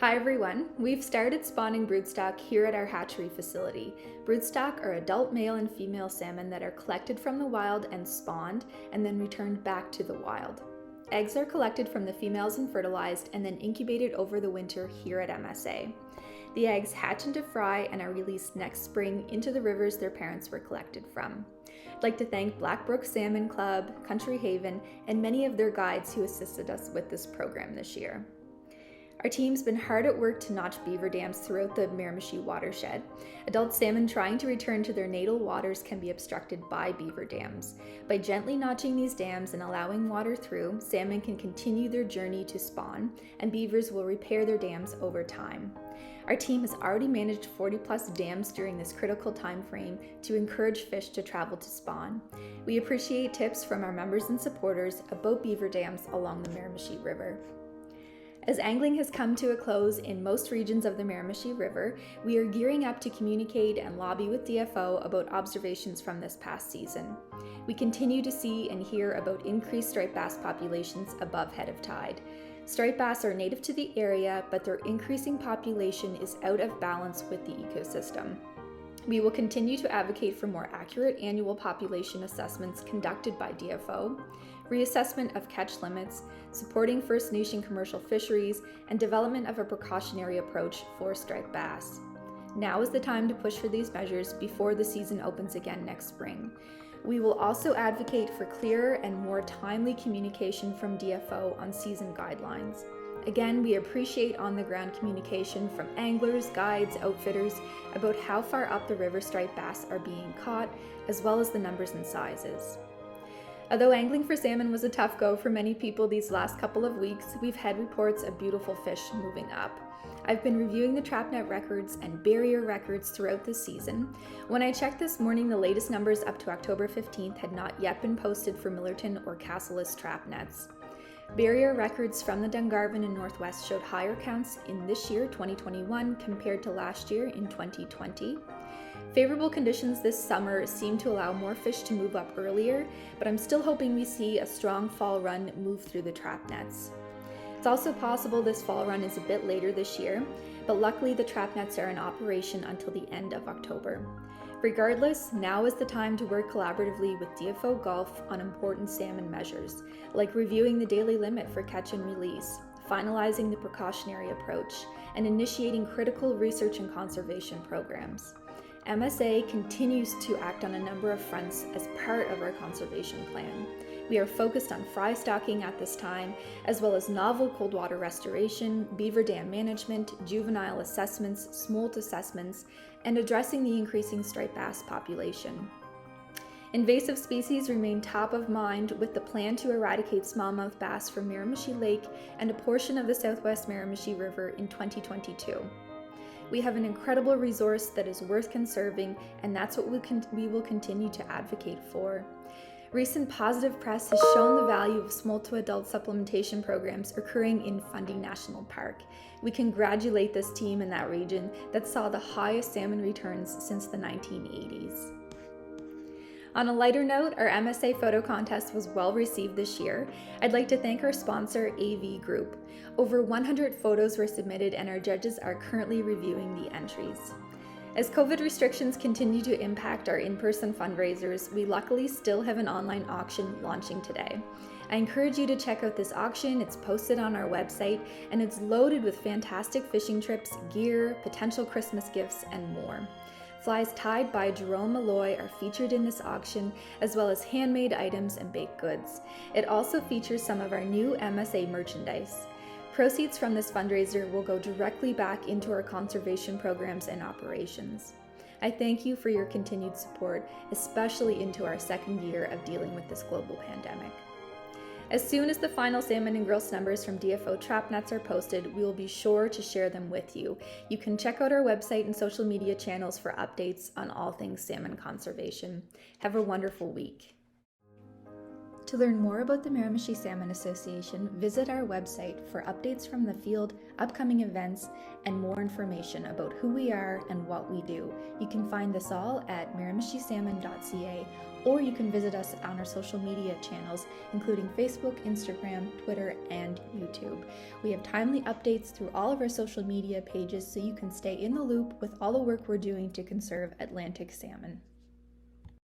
Hi everyone, we've started spawning broodstock here at our hatchery facility. Broodstock are adult male and female salmon that are collected from the wild and spawned and then returned back to the wild. Eggs are collected from the females and fertilized and then incubated over the winter here at MSA. The eggs hatch into fry and are released next spring into the rivers their parents were collected from. I'd like to thank Blackbrook Salmon Club, Country Haven, and many of their guides who assisted us with this program this year. Our team's been hard at work to notch beaver dams throughout the Miramichi watershed. Adult salmon trying to return to their natal waters can be obstructed by beaver dams. By gently notching these dams and allowing water through, salmon can continue their journey to spawn, and beavers will repair their dams over time. Our team has already managed 40 plus dams during this critical time frame to encourage fish to travel to spawn. We appreciate tips from our members and supporters about beaver dams along the Miramichi River. As angling has come to a close in most regions of the Miramichi River, we are gearing up to communicate and lobby with DFO about observations from this past season. We continue to see and hear about increased striped bass populations above head of tide. Striped bass are native to the area, but their increasing population is out of balance with the ecosystem. We will continue to advocate for more accurate annual population assessments conducted by DFO, reassessment of catch limits, supporting First Nation commercial fisheries, and development of a precautionary approach for striped bass. Now is the time to push for these measures before the season opens again next spring. We will also advocate for clearer and more timely communication from DFO on season guidelines. Again, we appreciate on-the-ground communication from anglers, guides, outfitters about how far up the river striped bass are being caught, as well as the numbers and sizes. Although angling for salmon was a tough go for many people these last couple of weeks, we've had reports of beautiful fish moving up. I've been reviewing the trapnet records and barrier records throughout this season. When I checked this morning, the latest numbers up to October 15th had not yet been posted for Millerton or Cassillis trapnets. Barrier records from the Dungarvan and Northwest showed higher counts in this year, 2021, compared to last year in 2020. Favorable conditions this summer seem to allow more fish to move up earlier, but I'm still hoping we see a strong fall run move through the trap nets. It's also possible this fall run is a bit later this year, but luckily the trap nets are in operation until the end of October. Regardless, now is the time to work collaboratively with DFO Gulf on important salmon measures, like reviewing the daily limit for catch and release, finalizing the precautionary approach, and initiating critical research and conservation programs. MSA continues to act on a number of fronts as part of our conservation plan. We are focused on fry stocking at this time, as well as novel cold water restoration, beaver dam management, juvenile assessments, smolt assessments, and addressing the increasing striped bass population. Invasive species remain top of mind with the plan to eradicate smallmouth bass from Miramichi Lake and a portion of the southwest Miramichi River in 2022. We have an incredible resource that is worth conserving, and that's what we will continue to advocate for. Recent positive press has shown the value of smolt to adult supplementation programs occurring in Fundy National Park. We congratulate this team in that region that saw the highest salmon returns since the 1980s. On a lighter note, our MSA photo contest was well received this year. I'd like to thank our sponsor, AV Group. Over 100 photos were submitted and our judges are currently reviewing the entries. As COVID restrictions continue to impact our in-person fundraisers, we luckily still have an online auction launching today. I encourage you to check out this auction. It's posted on our website and it's loaded with fantastic fishing trips, gear, potential Christmas gifts, and more. Flies tied by Jerome Malloy are featured in this auction, as well as handmade items and baked goods. It also features some of our new MSA merchandise. Proceeds from this fundraiser will go directly back into our conservation programs and operations. I thank you for your continued support, especially into our second year of dealing with this global pandemic. As soon as the final salmon and gross numbers from DFO trap nets are posted, we will be sure to share them with you. You can check out our website and social media channels for updates on all things salmon conservation. Have a wonderful week. To learn more about the Miramichi Salmon Association, visit our website for updates from the field, upcoming events, and more information about who we are and what we do. You can find this all at miramichisalmon.ca, or you can visit us on our social media channels, including Facebook, Instagram, Twitter, and YouTube. We have timely updates through all of our social media pages so you can stay in the loop with all the work we're doing to conserve Atlantic salmon.